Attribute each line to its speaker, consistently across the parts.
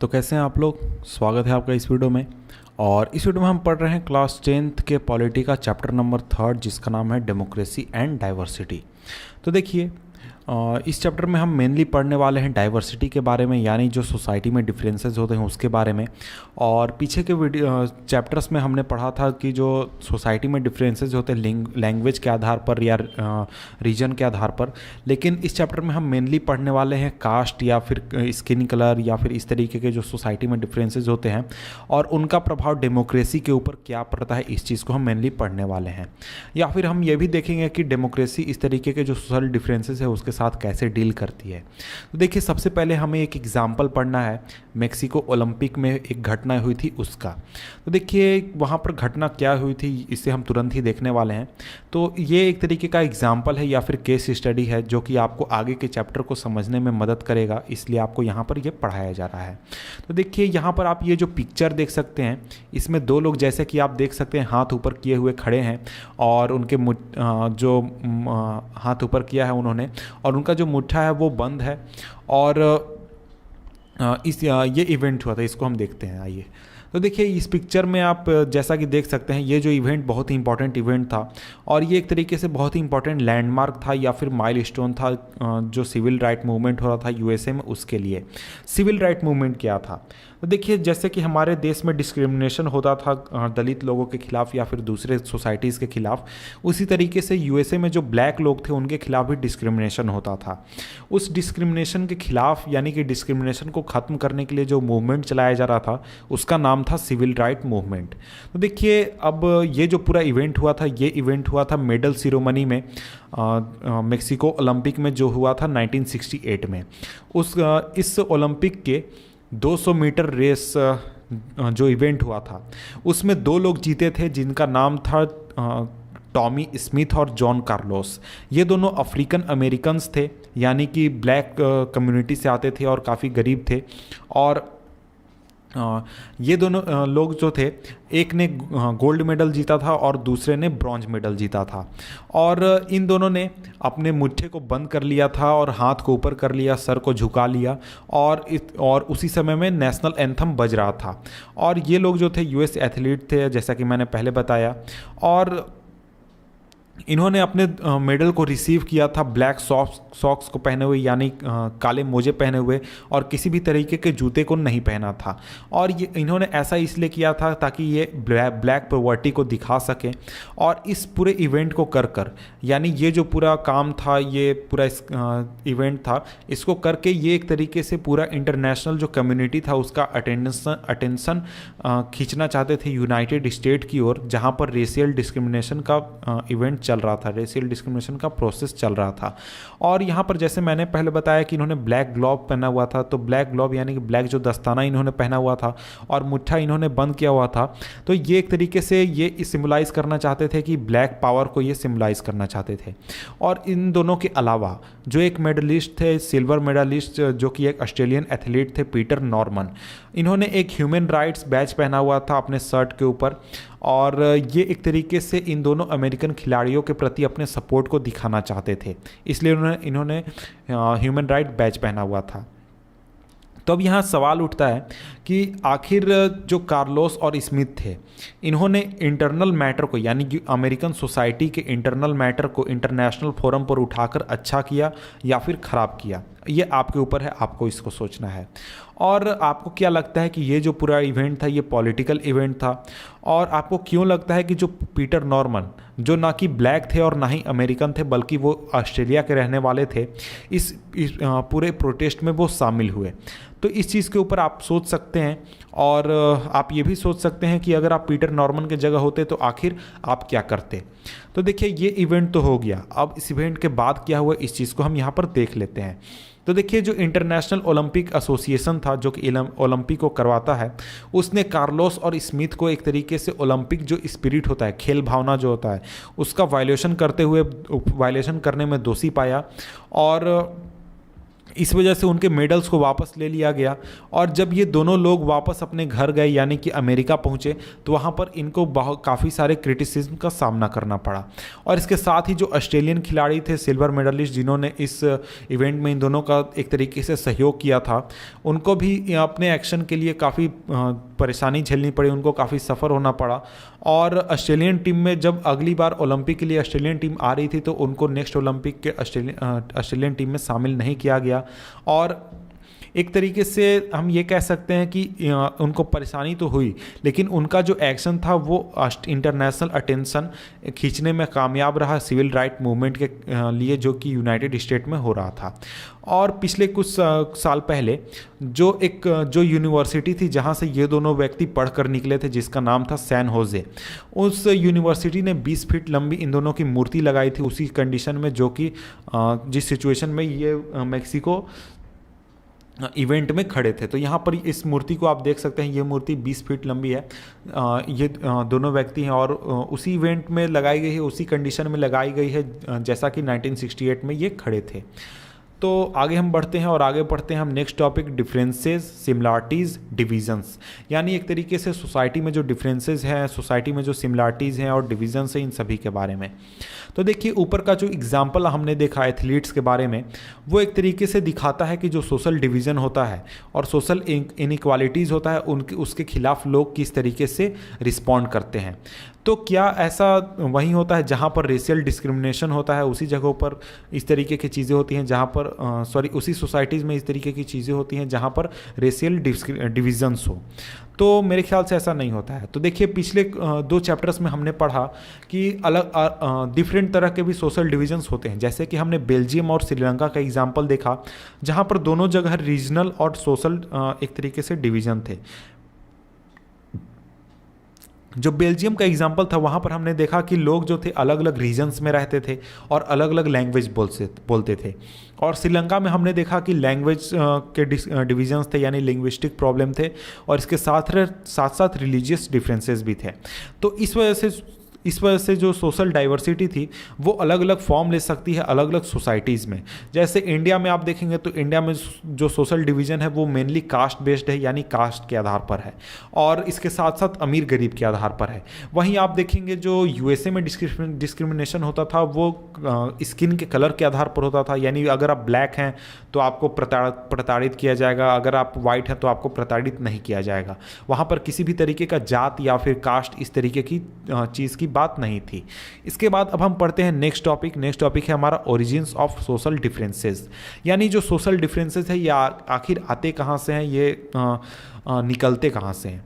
Speaker 1: तो कैसे हैं आप लोग। स्वागत है आपका इस वीडियो में। और इस वीडियो में हम पढ़ रहे हैं क्लास 10th के पॉलिटी का चैप्टर नंबर 3 जिसका नाम है डेमोक्रेसी एंड डाइवर्सिटी। तो देखिए इस चैप्टर में हम मेनली पढ़ने वाले हैं डाइवर्सिटी के बारे में, यानी जो सोसाइटी में डिफरेंसेस होते हैं उसके बारे में। और पीछे के वीडियो चैप्टर्स में हमने पढ़ा था कि जो सोसाइटी में डिफरेंसेस होते हैं लैंग्वेज के आधार पर या रीजन के आधार पर, लेकिन इस चैप्टर में हम मेनली पढ़ने वाले हैं कास्ट या फिर स्किन कलर या फिर इस तरीके के जो सोसाइटी में डिफरेंसेस होते हैं और उनका प्रभाव डेमोक्रेसी के ऊपर क्या पड़ता है, इस चीज़ को हम मेनली पढ़ने वाले हैं। या फिर हम ये भी देखेंगे कि डेमोक्रेसी इस तरीके के जो सोशल डिफरेंसेस है उसके साथ कैसे डील करती है। तो देखिए सबसे पहले हमें एक एग्जाम्पल पढ़ना है, मेक्सिको ओलंपिक में एक घटना हुई थी उसका। तो देखिए वहाँ पर घटना क्या हुई थी इसे हम तुरंत ही देखने वाले हैं। तो ये एक तरीके का एग्जाम्पल है या फिर केस स्टडी है जो कि आपको आगे के चैप्टर को समझने में मदद करेगा, इसलिए आपको यहाँ पर ये पढ़ाया जा रहा है। तो देखिए यहाँ पर आप ये जो पिक्चर देख सकते हैं, इसमें दो लोग जैसे कि आप देख सकते हैं हाथ ऊपर किए हुए खड़े हैं और उनके जो हाथ ऊपर किया है उन्होंने, और उनका जो मुट्ठा है वो बंद है। और ये इवेंट हुआ था, इसको हम देखते हैं। आइए तो देखिए इस पिक्चर में आप जैसा कि देख सकते हैं ये जो इवेंट बहुत ही इंपॉर्टेंट इवेंट था और ये एक तरीके से बहुत ही इंपॉर्टेंट लैंडमार्क था या फिर माइलस्टोन था जो सिविल राइट मूवमेंट हो रहा था यूएसए में, उसके लिए। सिविल राइट मूवमेंट क्या था? तो देखिए जैसे कि हमारे देश में डिस्क्रिमिनेशन होता था दलित लोगों के खिलाफ या फिर दूसरे सोसाइटीज़ के खिलाफ, उसी तरीके से यूएसए में जो ब्लैक लोग थे उनके खिलाफ भी डिस्क्रिमिनेशन होता था। उस डिस्क्रिमिनेशन के खिलाफ यानी कि डिस्क्रिमिनेशन को ख़त्म करने के लिए जो मूवमेंट चलाया जा रहा था उसका नाम था सिविल राइट मूवमेंट। तो देखिए अब ये जो पूरा इवेंट हुआ था, ये इवेंट हुआ था मेडल सिरोमनी में मेक्सिको ओलंपिक में, जो हुआ था 1968 में। इस ओलंपिक के 200 मीटर रेस जो इवेंट हुआ था उसमें दो लोग जीते थे जिनका नाम था टॉमी स्मिथ और जॉन कार्लोस। ये दोनों अफ्रीकन अमेरिकन्स थे, यानी कि ब्लैक कम्युनिटी से आते थे और काफ़ी गरीब थे। और ये दोनों लोग जो थे, एक ने गोल्ड मेडल जीता था और दूसरे ने ब्रॉन्ज मेडल जीता था। और इन दोनों ने अपने मुट्ठे को बंद कर लिया था और हाथ को ऊपर कर लिया, सर को झुका लिया और उसी समय में नेशनल एंथम बज रहा था। और ये लोग जो थे यूएस एथलीट थे जैसा कि मैंने पहले बताया, और इन्होंने अपने मेडल को रिसीव किया था ब्लैक सॉक्स को पहने हुए, यानी काले मोजे पहने हुए, और किसी भी तरीके के जूते को नहीं पहना था। और ये इन्होंने ऐसा इसलिए किया था ताकि ये ब्लैक पॉवर्टी को दिखा सकें। और इस पूरे इवेंट को कर यानी ये जो पूरा काम था, ये पूरा इवेंट था, इसको करके ये एक तरीके से पूरा इंटरनेशनल जो कम्युनिटी था उसका अटेंशन खींचना चाहते थे यूनाइटेड स्टेट की ओर, जहाँ पर रेशियल डिस्क्रिमिनेशन का इवेंट चल रहा था, रेशियल डिस्क्रिमिनेशन का प्रोसेस चल रहा था। और यहाँ पर जैसे मैंने पहले बताया कि इन्होंने ब्लैक ग्लोव पहना हुआ था, तो ब्लैक ग्लोव यानी कि ब्लैक जो दस्ताना इन्होंने पहना हुआ था और मुट्ठा इन्होंने बंद किया हुआ था। तो ये एक तरीके से ये सिम्बलाइज़ करना चाहते थे कि ब्लैक पावर को ये सिम्बलाइज़ करना चाहते थे। और इन दोनों के अलावा जो एक मेडलिस्ट थे, सिल्वर मेडलिस्ट, जो कि एक ऑस्ट्रेलियन एथलीट थे, पीटर नॉर्मन, इन्होंने एक ह्यूमन राइट्स बैच पहना हुआ था अपने शर्ट के ऊपर। और ये एक तरीके से इन दोनों अमेरिकन खिलाड़ियों के प्रति अपने सपोर्ट को दिखाना चाहते थे, इसलिए इन्होंने ह्यूमन राइट बैच पहना हुआ था। तो अब यहाँ सवाल उठता है कि आखिर जो कार्लोस और स्मिथ थे, इन्होंने इंटरनल मैटर को यानी कि अमेरिकन सोसाइटी के इंटरनल मैटर को इंटरनेशनल फोरम पर उठाकर अच्छा किया या फिर ख़राब किया, ये आपके ऊपर है, आपको इसको सोचना है। और आपको क्या लगता है कि ये जो पूरा इवेंट था ये पॉलिटिकल इवेंट था? और आपको क्यों लगता है कि जो पीटर नॉर्मन, जो ना कि ब्लैक थे और ना ही अमेरिकन थे बल्कि वो ऑस्ट्रेलिया के रहने वाले थे, इस पूरे प्रोटेस्ट में वो शामिल हुए? तो इस चीज़ के ऊपर आप सोच सकते हैं। और आप ये भी सोच सकते हैं कि अगर आप पीटर नॉर्मन की जगह होते तो आखिर आप क्या करते। तो देखिए ये इवेंट तो हो गया, अब इस इवेंट के बाद क्या हुआ इस चीज़ को हम यहाँ पर देख लेते हैं। तो देखिए जो इंटरनेशनल ओलंपिक एसोसिएशन था जो कि ओलंपिक को करवाता है, उसने कार्लोस और स्मिथ को एक तरीके से ओलंपिक जो स्पिरिट होता है, खेल भावना जो होता है, उसका वायलेशन करने में दोषी पाया। और इस वजह से उनके मेडल्स को वापस ले लिया गया। और जब ये दोनों लोग वापस अपने घर गए यानी कि अमेरिका पहुँचे, तो वहाँ पर इनको काफ़ी सारे क्रिटिसिज्म का सामना करना पड़ा। और इसके साथ ही जो ऑस्ट्रेलियन खिलाड़ी थे सिल्वर मेडलिस्ट, जिन्होंने इस इवेंट में इन दोनों का एक तरीके से सहयोग किया था, उनको भी अपने एक्शन के लिए काफ़ी परेशानी झेलनी पड़ी, उनको काफ़ी सफ़र होना पड़ा। और ऑस्ट्रेलियन टीम में जब अगली बार ओलंपिक के लिए ऑस्ट्रेलियन टीम आ रही थी, तो उनको नेक्स्ट ओलंपिक के ऑस्ट्रेलियन टीम में शामिल नहीं किया गया। और एक तरीके से हम ये कह सकते हैं कि उनको परेशानी तो हुई, लेकिन उनका जो एक्शन था वो इंटरनेशनल अटेंशन खींचने में कामयाब रहा सिविल राइट मूवमेंट के लिए, जो कि यूनाइटेड स्टेट में हो रहा था। और पिछले कुछ साल पहले जो यूनिवर्सिटी थी जहाँ से ये दोनों व्यक्ति पढ़कर निकले थे, जिसका नाम था सैन होजे, उस यूनिवर्सिटी ने 20 फीट लंबी इन दोनों की मूर्ति लगाई थी उसी कंडीशन में, जो कि जिस सिचुएशन में ये मेक्सिको इवेंट में खड़े थे। तो यहाँ पर इस मूर्ति को आप देख सकते हैं, ये मूर्ति 20 फीट लंबी है। ये दोनों व्यक्ति हैं और उसी इवेंट में लगाई गई है, उसी कंडीशन में लगाई गई है जैसा कि 1968 में ये खड़े थे। तो आगे हम बढ़ते हैं और आगे बढ़ते हैं हम next topic, differences, similarities, divisions. यानी एक तरीके से सोसाइटी में जो डिफरेंसेस हैं, सोसाइटी में जो सिमिलरिटीज़ हैं और डिविजन्स हैं, इन सभी के बारे में। तो देखिए ऊपर का जो एग्जाम्पल हमने देखा एथलीट्स के बारे में, वो एक तरीके से दिखाता है कि जो सोशल डिवीज़न होता है और सोशल इनइक्वालिटीज़ होता है, उसके खिलाफ लोग किस तरीके से रिस्पॉन्ड करते हैं। तो क्या ऐसा वहीं होता है जहाँ पर रेशियल डिस्क्रिमिनेशन होता है, उसी जगहों पर इस तरीके की चीज़ें होती हैं जहाँ पर उसी सोसाइटीज़ में इस तरीके की चीज़ें होती हैं जहाँ पर रेशियल डिविजन्स हो? तो मेरे ख्याल से ऐसा नहीं होता है। तो देखिए पिछले 2 चैप्टर्स में हमने पढ़ा कि अलग डिफरेंट तरह के भी सोशल डिविजन्स होते हैं। जैसे कि हमने बेल्जियम और श्रीलंका का एग्जाम्पल देखा, जहाँ पर दोनों जगह रीजनल और सोशल एक तरीके से डिवीज़न थे। जो बेल्जियम का एग्जाम्पल था, वहाँ पर हमने देखा कि लोग जो थे अलग अलग रीजन्स में रहते थे और अलग अलग लैंग्वेज बोलते थे। और श्रीलंका में हमने देखा कि लैंग्वेज के डिविजन्स थे, यानी लिंग्विस्टिक प्रॉब्लम थे, और इसके साथ साथ रिलीजियस डिफरेंसेस भी थे। तो इस वजह से जो सोशल डाइवर्सिटी थी वो अलग अलग फॉर्म ले सकती है अलग अलग सोसाइटीज़ में। जैसे इंडिया में आप देखेंगे तो इंडिया में जो सोशल डिवीज़न है वो मेनली कास्ट बेस्ड है, यानी कास्ट के आधार पर है, और इसके साथ साथ अमीर गरीब के आधार पर है। वहीं आप देखेंगे जो यूएसए में डिस्क्रिमिनेशन होता था वो स्किन के कलर के आधार पर होता था, यानी अगर आप ब्लैक हैं तो आपको प्रताड़ित किया जाएगा, अगर आप वाइट हैं तो आपको प्रताड़ित नहीं किया जाएगा। वहाँ पर किसी भी तरीके का जात या फिर कास्ट इस तरीके की चीज़ की बात नहीं थी। इसके बाद अब हम पढ़ते हैं नेक्स्ट टॉपिक है हमारा ओरिजिन्स ऑफ सोशल डिफरेंसेस। यानी जो सोशल डिफरेंसेस है ये आखिर आते कहाँ से हैं, ये निकलते कहाँ से हैं।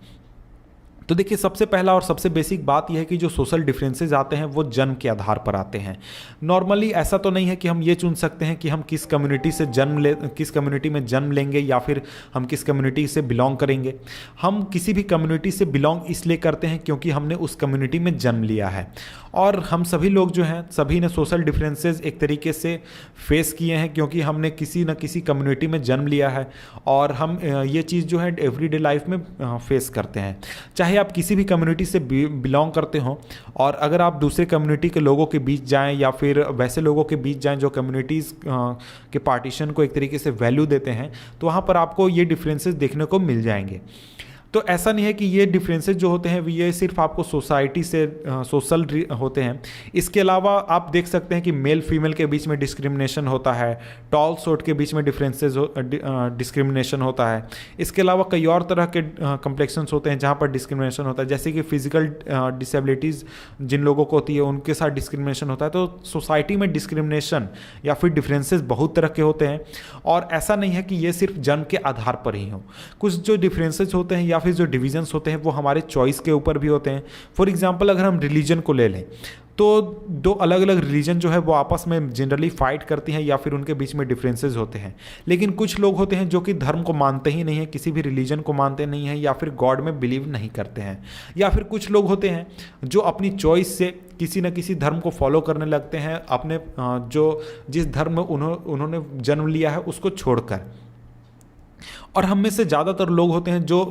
Speaker 1: तो देखिए सबसे पहला और सबसे बेसिक बात यह है कि जो सोशल डिफरेंसेस आते हैं वो जन्म के आधार पर आते हैं। नॉर्मली ऐसा तो नहीं है कि हम ये चुन सकते हैं कि हम किस कम्युनिटी में जन्म लेंगे या फिर हम किस कम्युनिटी से बिलोंग करेंगे। हम किसी भी कम्युनिटी से बिलोंग इसलिए करते हैं क्योंकि हमने उस कम्युनिटी में जन्म लिया है। और हम सभी लोग जो हैं सभी ने सोशल डिफरेंसेस एक तरीके से फेस किए हैं क्योंकि हमने किसी न किसी कम्युनिटी में जन्म लिया है, और हम ये चीज़ जो है एवरीडे लाइफ में फेस करते हैं। चाहे आप किसी भी कम्युनिटी से बिलोंग करते हो, और अगर आप दूसरे कम्युनिटी के लोगों के बीच जाएं या फिर वैसे लोगों के बीच जाएं जो कम्युनिटीज़ के पार्टीशन को एक तरीके से वैल्यू देते हैं, तो वहाँ पर आपको ये डिफरेंसेस देखने को मिल जाएंगे। तो ऐसा नहीं है कि ये डिफरेंसेस जो होते हैं ये सिर्फ आपको सोसाइटी से सोशल होते हैं। इसके अलावा आप देख सकते हैं कि मेल फीमेल के बीच में डिस्क्रिमिनेशन होता है, टॉल शॉर्ट के बीच में डिस्क्रिमिनेशन होता है। इसके अलावा कई और तरह के कम्प्लेक्शंस होते हैं जहाँ पर डिस्क्रिमिनेशन होता है, जैसे कि फिजिकल डिसेबिलिटीज़ जिन लोगों को होती है उनके साथ डिस्क्रिमिनेशन होता है। तो सोसाइटी में डिस्क्रिमिनेशन या फिर डिफरेंसेस बहुत तरह के होते हैं, और ऐसा नहीं है कि ये सिर्फ जन्म के आधार पर ही हो। कुछ जो डिफरेंसेस होते हैं या फिर जो डिवीजन्स होते हैं वो हमारे चॉइस के ऊपर भी होते हैं। फॉर एग्जांपल अगर हम रिलीजन को ले लें तो 2 अलग अलग रिलीजन जो है वो आपस में जनरली फाइट करती हैं या फिर उनके बीच में डिफरेंसेस होते हैं। लेकिन कुछ लोग होते हैं जो कि धर्म को मानते ही नहीं है, किसी भी रिलीजन को मानते नहीं हैं, या फिर गॉड में बिलीव नहीं करते हैं। या फिर कुछ लोग होते हैं जो अपनी चॉइस से किसी न किसी धर्म को फॉलो करने लगते हैं, अपने जिस धर्म में उन्होंने जन्म लिया है उसको छोड़कर। और हम में से ज़्यादातर लोग होते हैं जो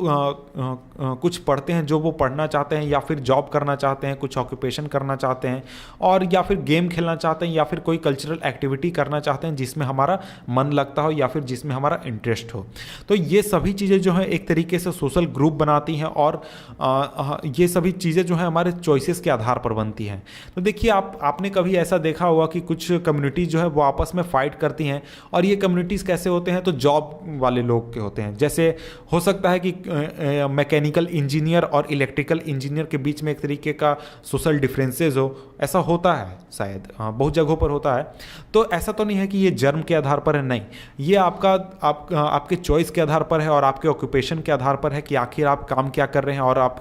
Speaker 1: कुछ पढ़ते हैं, जो वो पढ़ना चाहते हैं या फिर जॉब करना चाहते हैं, कुछ ऑक्यूपेशन करना चाहते हैं, और या फिर गेम खेलना चाहते हैं, या फिर कोई कल्चरल एक्टिविटी करना चाहते हैं जिसमें हमारा मन लगता हो या फिर जिसमें हमारा इंटरेस्ट हो। तो ये सभी चीज़ें जो हैं एक तरीके से सोशल ग्रुप बनाती हैं, और ये सभी चीज़ें जो हैं हमारे चॉइसेस के आधार पर बनती हैं। तो देखिए, आपने कभी ऐसा देखा होगा कि कुछ कम्युनिटीज़ जो है वो आपस में फाइट करती हैं, और ये कम्युनिटीज़ कैसे होते हैं, तो जॉब वाले लोग के होते हैं। जैसे हो सकता है कि मैकेनिकल इंजीनियर और इलेक्ट्रिकल इंजीनियर के बीच में एक तरीके का सोशल डिफरेंसेस हो, ऐसा होता है शायद, बहुत जगहों पर होता है। तो ऐसा तो नहीं है कि ये जन्म के आधार पर है, नहीं, ये आपके चॉइस के आधार पर है और आपके ऑक्यूपेशन के आधार पर है कि आखिर आप काम क्या कर रहे हैं और आप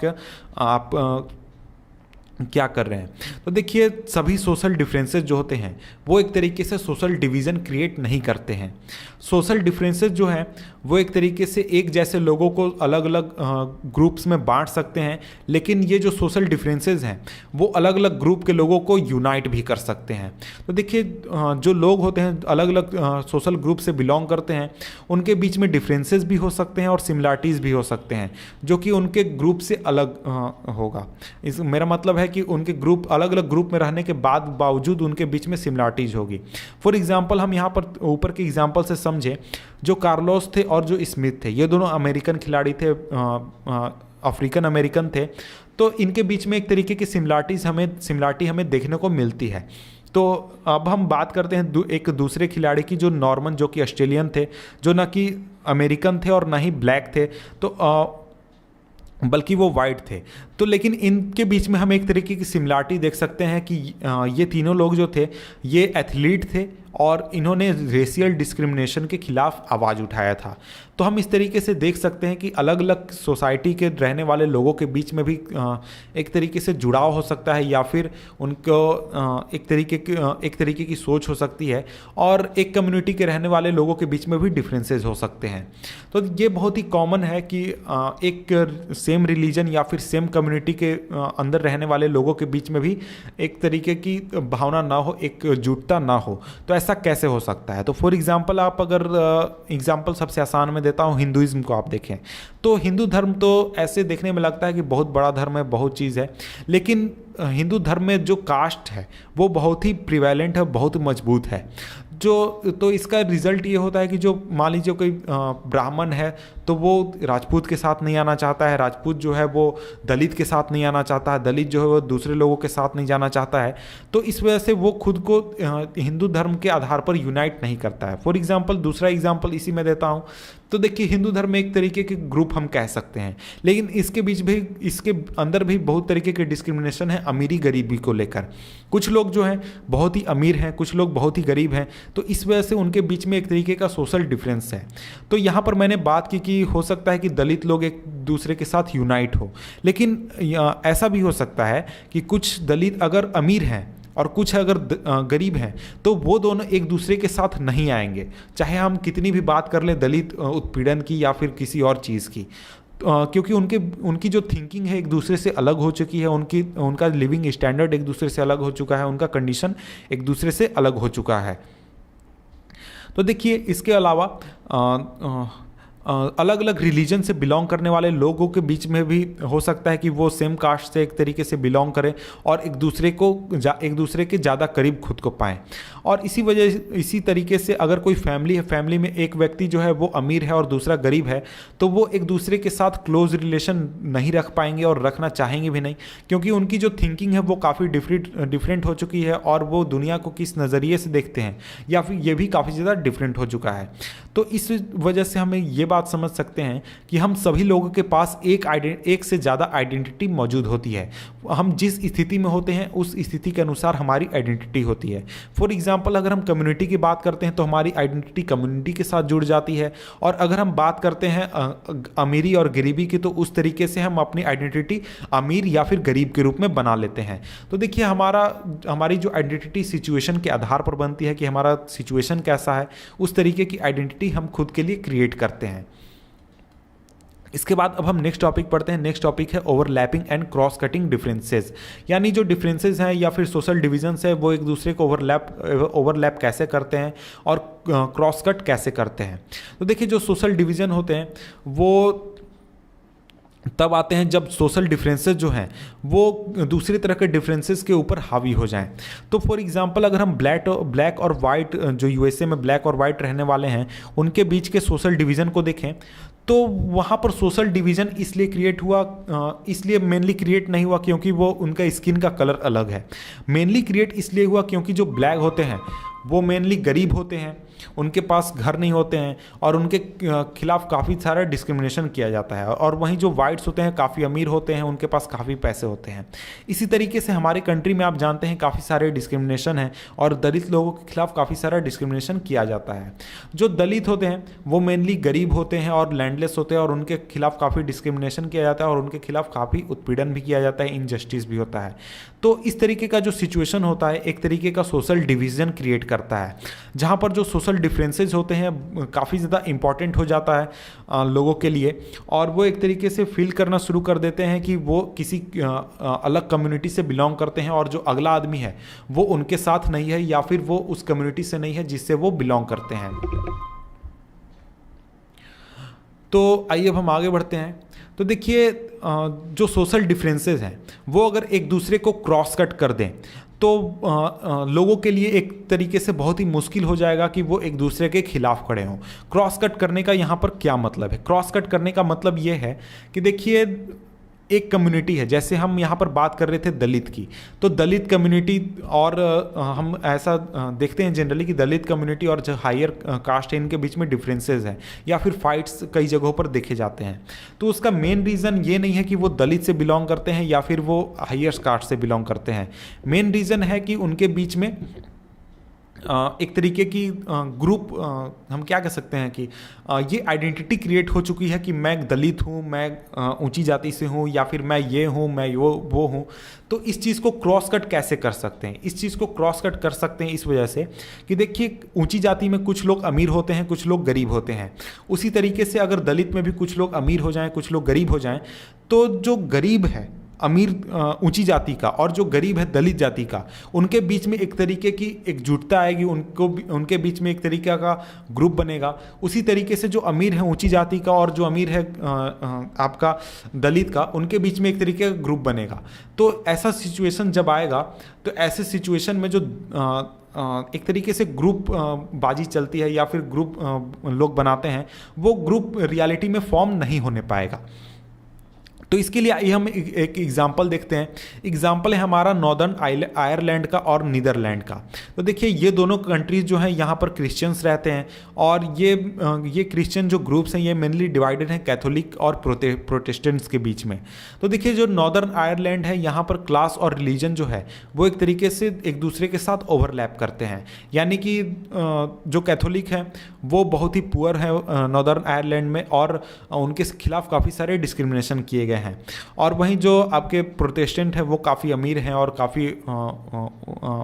Speaker 1: क्या कर रहे हैं। तो देखिए, सभी सोशल डिफरेंसेस जो होते हैं वो एक तरीके से सोशल डिवीज़न क्रिएट नहीं करते हैं। सोशल डिफरेंसेस जो हैं वो एक तरीके से एक जैसे लोगों को अलग अलग ग्रुप्स में बांट सकते हैं, लेकिन ये जो सोशल डिफरेंसेस हैं वो अलग अलग ग्रुप के लोगों को यूनाइट भी कर सकते हैं। तो देखिए, जो लोग होते हैं अलग अलग सोशल ग्रुप से बिलोंग करते हैं, उनके बीच में डिफरेंसेस भी हो सकते हैं और सिमिलरिटीज़ भी हो सकते हैं, जो कि उनके ग्रुप से अलग होगा। मेरा मतलब है कि उनके ग्रुप अलग अलग ग्रुप में रहने के बावजूद उनके बीच में सिमिलरिटीज होगी। फॉर एग्जांपल, हम यहाँ पर ऊपर के एग्जांपल से समझें, जो कार्लोस थे और जो स्मिथ थे, ये दोनों अमेरिकन खिलाड़ी थे, अफ्रीकन अमेरिकन थे। तो इनके बीच में एक तरीके की सिमिलरिटी हमें देखने को मिलती है। तो अब हम बात करते हैं एक दूसरे खिलाड़ी की, जो नॉर्मन, जो कि ऑस्ट्रेलियन थे, जो ना कि अमेरिकन थे और ना ही ब्लैक थे, तो बल्कि वो वाइट थे। तो लेकिन इनके बीच में हम एक तरीके की सिमिलरिटी देख सकते हैं कि ये तीनों लोग जो थे ये एथलीट थे और इन्होंने रेशियल डिस्क्रिमिनेशन के खिलाफ आवाज़ उठाया था। तो हम इस तरीके से देख सकते हैं कि अलग अलग सोसाइटी के रहने वाले लोगों के बीच में भी एक तरीके से जुड़ाव हो सकता है, या फिर उनको एक तरीके की सोच हो सकती है, और एक कम्युनिटी के रहने वाले लोगों के बीच में भी डिफरेंसेस हो सकते हैं। तो ये बहुत ही कॉमन है कि एक सेम रिलीजन या फिर सेम कम्युनिटी के अंदर रहने वाले लोगों के बीच में भी एक तरीके की भावना ना हो, एकजुटता ना हो। तो ऐसा कैसे हो सकता है? तो फॉर एग्जांपल, आप अगर एग्जांपल सबसे आसान में देता हूँ, हिंदुइज्म को आप देखें, तो हिंदू धर्म तो ऐसे देखने में लगता है कि बहुत बड़ा धर्म है, बहुत चीज़ है, लेकिन हिंदू धर्म में जो कास्ट है वो बहुत ही प्रिवेलेंट है, बहुत मजबूत है। तो इसका रिजल्ट ये होता है कि जो मान लीजिए कोई ब्राह्मण है तो वो राजपूत के साथ नहीं आना चाहता है, राजपूत जो है वो दलित के साथ नहीं आना चाहता है, दलित जो है वो दूसरे लोगों के साथ नहीं जाना चाहता है। तो इस वजह से वो खुद को हिंदू धर्म के आधार पर यूनाइट नहीं करता है। फॉर एग्जांपल, दूसरा एग्जांपल इसी में देता हूँ, तो देखिए, हिंदू धर्म में एक तरीके के ग्रुप हम कह सकते हैं, लेकिन इसके अंदर भी बहुत तरीके के डिस्क्रिमिनेशन है अमीरी गरीबी को लेकर। कुछ लोग जो हैं बहुत ही अमीर हैं, कुछ लोग बहुत ही गरीब हैं, तो इस वजह से उनके बीच में एक तरीके का सोशल डिफरेंस है। तो यहाँ पर मैंने बात की कि हो सकता है कि दलित लोग एक दूसरे के साथ यूनाइट हो, लेकिन ऐसा भी हो सकता है कि कुछ दलित अगर अमीर हैं और कुछ अगर गरीब हैं, तो वो दोनों एक दूसरे के साथ नहीं आएंगे, चाहे हम कितनी भी बात कर लें दलित उत्पीड़न की या फिर किसी और चीज़ की, क्योंकि उनकी जो थिंकिंग है एक दूसरे से अलग हो चुकी है, उनका लिविंग स्टैंडर्ड एक दूसरे से अलग हो चुका है, उनका कंडीशन एक दूसरे से अलग हो चुका है। तो देखिए, इसके अलावा अलग अलग रिलीजन से बिलोंग करने वाले लोगों के बीच में भी हो सकता है कि वो सेम कास्ट से एक तरीके से बिलोंग करें और एक दूसरे के ज़्यादा करीब खुद को पाएं। और इसी तरीके से अगर कोई फैमिली है, फैमिली में एक व्यक्ति जो है वो अमीर है और दूसरा गरीब है, तो वो एक दूसरे के साथ क्लोज रिलेशन नहीं रख पाएंगे और रखना चाहेंगे भी नहीं, क्योंकि उनकी जो थिंकिंग है वो काफ़ी डिफरेंट हो चुकी है, और वो दुनिया को किस नज़रिए से देखते हैं या फिर ये भी काफ़ी ज़्यादा डिफरेंट हो चुका है। तो इस वजह से हमें ये बात समझ सकते हैं कि हम सभी लोगों के पास एक से ज़्यादा आइडेंटिटी मौजूद होती है। हम जिस स्थिति में होते हैं उस स्थिति के अनुसार हमारी आइडेंटिटी होती है। फॉर एग्जांपल, अगर हम कम्युनिटी की बात करते हैं तो हमारी आइडेंटिटी कम्युनिटी के साथ जुड़ जाती है, और अगर हम बात करते हैं अमीरी और गरीबी की, तो उस तरीके से हम अपनी आइडेंटिटी अमीर या फिर गरीब के रूप में बना लेते हैं। तो देखिए, हमारी जो आइडेंटिटी सिचुएशन के आधार पर बनती है कि हमारा सिचुएशन कैसा है, उस तरीके की आइडेंटिटी हम खुद के लिए क्रिएट करते हैं। इसके बाद अब हम नेक्स्ट टॉपिक पढ़ते हैं। नेक्स्ट टॉपिक है overlapping and cross cutting differences, यानी जो डिफरेंसेस हैं या फिर सोशल डिविजन्स है वो एक दूसरे को ओवरलैप कैसे करते हैं और क्रॉस कट कैसे करते हैं। तो देखिए जो सोशल डिवीज़न होते हैं वो तब आते हैं जब सोशल डिफरेंसेस जो हैं वो दूसरी तरह के डिफरेंसेस के ऊपर हावी हो जाएं। तो फॉर एग्जांपल अगर हम ब्लैक और वाइट, जो यूएसए में ब्लैक और वाइट रहने वाले हैं, उनके बीच के सोशल डिवीज़न को देखें तो वहाँ पर सोशल डिवीज़न इसलिए क्रिएट हुआ, इसलिए मेनली क्रिएट नहीं हुआ क्योंकि वो उनका स्किन का कलर अलग है। मेनली क्रिएट इसलिए हुआ क्योंकि जो ब्लैक होते हैं वो मेनली गरीब होते हैं, उनके पास घर नहीं होते हैं और उनके खिलाफ काफ़ी सारा डिस्क्रिमिनेशन किया जाता है। और वहीं जो वाइट्स होते हैं काफ़ी अमीर होते हैं, उनके पास काफ़ी पैसे होते हैं। इसी तरीके से हमारे कंट्री में आप जानते हैं काफ़ी सारे डिस्क्रिमिनेशन है और दलित लोगों के खिलाफ काफ़ी सारा डिस्क्रिमिनेशन किया जाता है। जो दलित होते हैं वो मेनली गरीब होते हैं और लैंडलेस होते हैं और उनके खिलाफ काफ़ी डिस्क्रिमिनेशन किया जाता है और उनके खिलाफ काफ़ी उत्पीड़न भी किया जाता है, इनजस्टिस भी होता है। तो इस तरीके का जो सिचुएशन होता है एक तरीके का सोशल डिवीज़न क्रिएट करता है, जहाँ पर जो सोशल डिफरेंसेस होते हैं काफ़ी ज़्यादा इंपॉर्टेंट हो जाता है लोगों के लिए, और वो एक तरीके से फील करना शुरू कर देते हैं कि वो किसी अलग कम्युनिटी से बिलोंग करते हैं और जो अगला आदमी है वो उनके साथ नहीं है या फिर वो उस कम्युनिटी से नहीं है जिससे वो बिलोंग करते हैं। तो आइए अब हम आगे बढ़ते हैं। तो देखिए जो सोशल डिफरेंसेस हैं वो अगर एक दूसरे को क्रॉस कट कर दें तो लोगों के लिए एक तरीके से बहुत ही मुश्किल हो जाएगा कि वो एक दूसरे के खिलाफ खड़े हों। क्रॉस कट करने का यहाँ पर क्या मतलब है? क्रॉस कट करने का मतलब ये है कि देखिए एक कम्युनिटी है, जैसे हम यहाँ पर बात कर रहे थे दलित की, तो दलित कम्युनिटी और हम ऐसा देखते हैं जनरली कि दलित कम्युनिटी और जो हायर कास्ट है इनके बीच में डिफरेंसेस हैं या फिर फाइट्स कई जगहों पर देखे जाते हैं। तो उसका मेन रीज़न ये नहीं है कि वो दलित से बिलोंग करते हैं या फिर वो हायर कास्ट से बिलोंग करते हैं। मेन रीज़न है कि उनके बीच में एक तरीके की ग्रुप, हम क्या कह सकते हैं कि ये आइडेंटिटी क्रिएट हो चुकी है कि मैं दलित हूँ, मैं ऊंची जाति से हूँ या फिर मैं ये हूँ, मैं वो हूँ। तो इस चीज़ को क्रॉस कट कैसे कर सकते हैं? इस चीज़ को क्रॉस कट कर सकते हैं इस वजह से कि देखिए ऊंची जाति में कुछ लोग अमीर होते हैं, कुछ लोग गरीब होते हैं। उसी तरीके से अगर दलित में भी कुछ लोग अमीर हो जाएं, कुछ लोग गरीब हो जाएं, तो जो गरीब है अमीर ऊंची जाति का और जो गरीब है दलित जाति का, उनके बीच में एक तरीके की एकजुटता आएगी, उनके बीच में एक तरीके का ग्रुप बनेगा। उसी तरीके से जो अमीर है ऊंची जाति का और जो अमीर है आपका दलित का, उनके बीच में एक तरीके का ग्रुप बनेगा। तो ऐसा सिचुएशन जब आएगा तो ऐसे सिचुएशन में जो एक तरीके से ग्रुप बाजी चलती है या फिर ग्रुप लोग बनाते हैं, वो ग्रुप रियलिटी में फॉर्म नहीं होने पाएगा। तो इसके लिए आइए हम एक एग्जाम्पल देखते हैं। एग्जाम्पल है हमारा नॉर्दर्न आयरलैंड का और नीदरलैंड का। तो देखिए ये दोनों कंट्रीज़ जो हैं यहाँ पर क्रिश्चियंस रहते हैं और ये क्रिश्चियन जो ग्रुप्स हैं ये मेनली डिवाइडेड हैं कैथोलिक और प्रोटेस्टेंट्स के बीच में। तो देखिए जो नॉर्दर्न आयरलैंड है यहाँ पर क्लास और रिलीजन जो है वो एक तरीके से एक दूसरे के साथ ओवरलैप करते हैं, यानी कि जो कैथोलिक हैं वो बहुत ही पुअर है नॉर्दर्न आयरलैंड में और उनके खिलाफ काफ़ी सारे डिस्क्रिमिनेशन किए गए हैं। और वहीं जो आपके प्रोटेस्टेंट हैं वो काफ़ी अमीर हैं और काफ़ी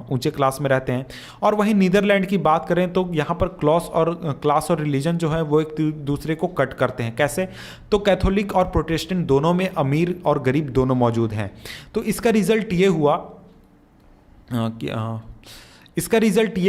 Speaker 1: ऊंचे क्लास में रहते हैं। और वहीं नीदरलैंड की बात करें तो यहाँ पर क्लास और रिलीजन जो है वो एक दूसरे को कट करते हैं। कैसे? तो कैथोलिक और प्रोटेस्टेंट दोनों में अमीर और गरीब दोनों मौजूद हैं। तो इसका रिजल्ट ये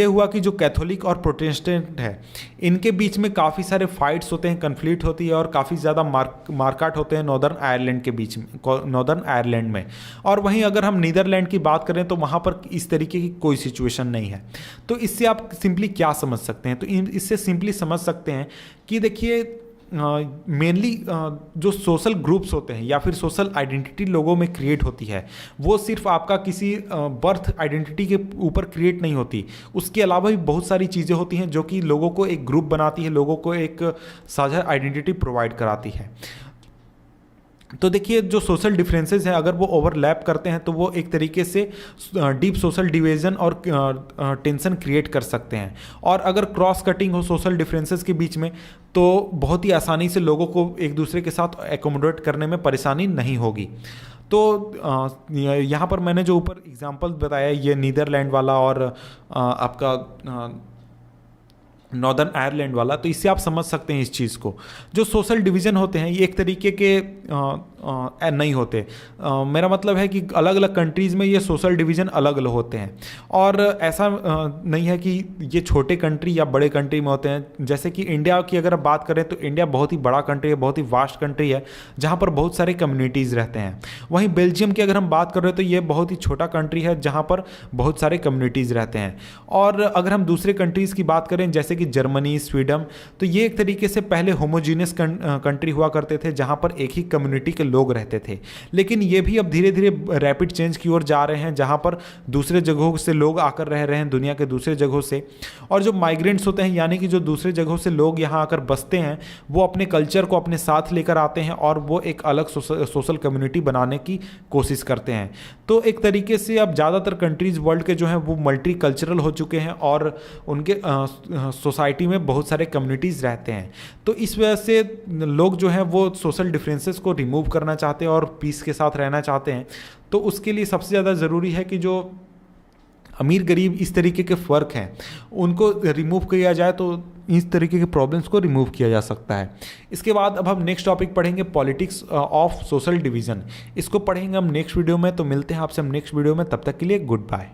Speaker 1: हुआ कि जो कैथोलिक और प्रोटेस्टेंट है इनके बीच में काफ़ी सारे फाइट्स होते हैं, कन्फ्लिक्ट होती है और काफ़ी ज़्यादा मारकाट होते हैं नॉर्दर्न आयरलैंड के बीच में, नॉर्दर्न आयरलैंड में। और वहीं अगर हम नीदरलैंड की बात करें तो वहाँ पर इस तरीके की कोई सिचुएशन नहीं है। तो इससे आप सिंपली क्या समझ सकते हैं? तो इससे सिंपली समझ सकते हैं कि देखिए मेनली जो सोशल ग्रुप्स होते हैं या फिर सोशल आइडेंटिटी लोगों में क्रिएट होती है वो सिर्फ आपका किसी बर्थ आइडेंटिटी के ऊपर क्रिएट नहीं होती, उसके अलावा भी बहुत सारी चीज़ें होती हैं जो कि लोगों को एक ग्रुप बनाती है, लोगों को एक साझा आइडेंटिटी प्रोवाइड कराती है। तो देखिए जो सोशल डिफरेंसेस हैं अगर वो ओवरलैप करते हैं तो वो एक तरीके से डीप सोशल डिवीजन और टेंशन क्रिएट कर सकते हैं। और अगर क्रॉस कटिंग हो सोशल डिफरेंसेस के बीच में तो बहुत ही आसानी से लोगों को एक दूसरे के साथ एकोमोडेट करने में परेशानी नहीं होगी। तो यहाँ पर मैंने जो ऊपर एग्जांपल बताया ये नीदरलैंड वाला और आपका नॉर्दर्न आयरलैंड वाला, तो इससे आप समझ सकते हैं इस चीज़ को। जो सोशल डिवीज़न होते हैं ये एक तरीके के नहीं होते। मेरा मतलब है कि अलग अलग कंट्रीज़ में ये सोशल डिवीज़न अलग अलग होते हैं, और ऐसा नहीं है कि ये छोटे कंट्री या बड़े कंट्री में होते हैं। जैसे कि इंडिया की अगर बात करें तो इंडिया बहुत ही बड़ा कंट्री है, बहुत ही वास्ट कंट्री है, जहाँ पर बहुत सारे कम्युनिटीज़ रहते हैं। वहीं बेल्जियम की अगर हम बात कर रहे हैं तो ये बहुत ही छोटा कंट्री है, जहाँ पर बहुत सारे कम्युनिटीज़ रहते हैं। और अगर हम दूसरे कंट्रीज़ की बात करें जैसे कि जर्मनी, स्वीडन, तो ये एक तरीके से पहले होमोजीनियस कंट्री हुआ करते थे, जहाँ पर एक ही कम्युनिटी के लोग रहते थे। लेकिन ये भी अब धीरे धीरे रैपिड चेंज की ओर जा रहे हैं, जहाँ पर दूसरे जगहों से लोग आकर रह रहे हैं, दुनिया के दूसरे जगहों से। और जो माइग्रेंट्स होते हैं, यानी कि जो दूसरे जगहों से लोग यहाँ आकर बसते हैं, वो अपने कल्चर को अपने साथ लेकर आते हैं और वो एक अलग सोशल कम्युनिटी बनाने की कोशिश करते हैं। तो एक तरीके से अब ज़्यादातर कंट्रीज़ वर्ल्ड के जो हैं वो मल्टी कल्चरल हो चुके हैं, और उनके सोसाइटी में बहुत सारे कम्युनिटीज़ रहते हैं। तो इस वजह से लोग जो हैं वो सोशल डिफरेंसेस को रिमूव करना चाहते हैं और पीस के साथ रहना चाहते हैं। तो उसके लिए सबसे ज़्यादा ज़रूरी है कि जो अमीर गरीब इस तरीके के फ़र्क हैं उनको रिमूव किया जाए, तो इस तरीके के प्रॉब्लम्स को रिमूव किया जा सकता है। इसके बाद अब हम नेक्स्ट टॉपिक पढ़ेंगे, पॉलिटिक्स ऑफ सोशल डिवीज़न। इसको पढ़ेंगे हम नेक्स्ट वीडियो में। तो मिलते हैं आपसे हम नेक्स्ट वीडियो में, तब तक के लिए गुड बाय।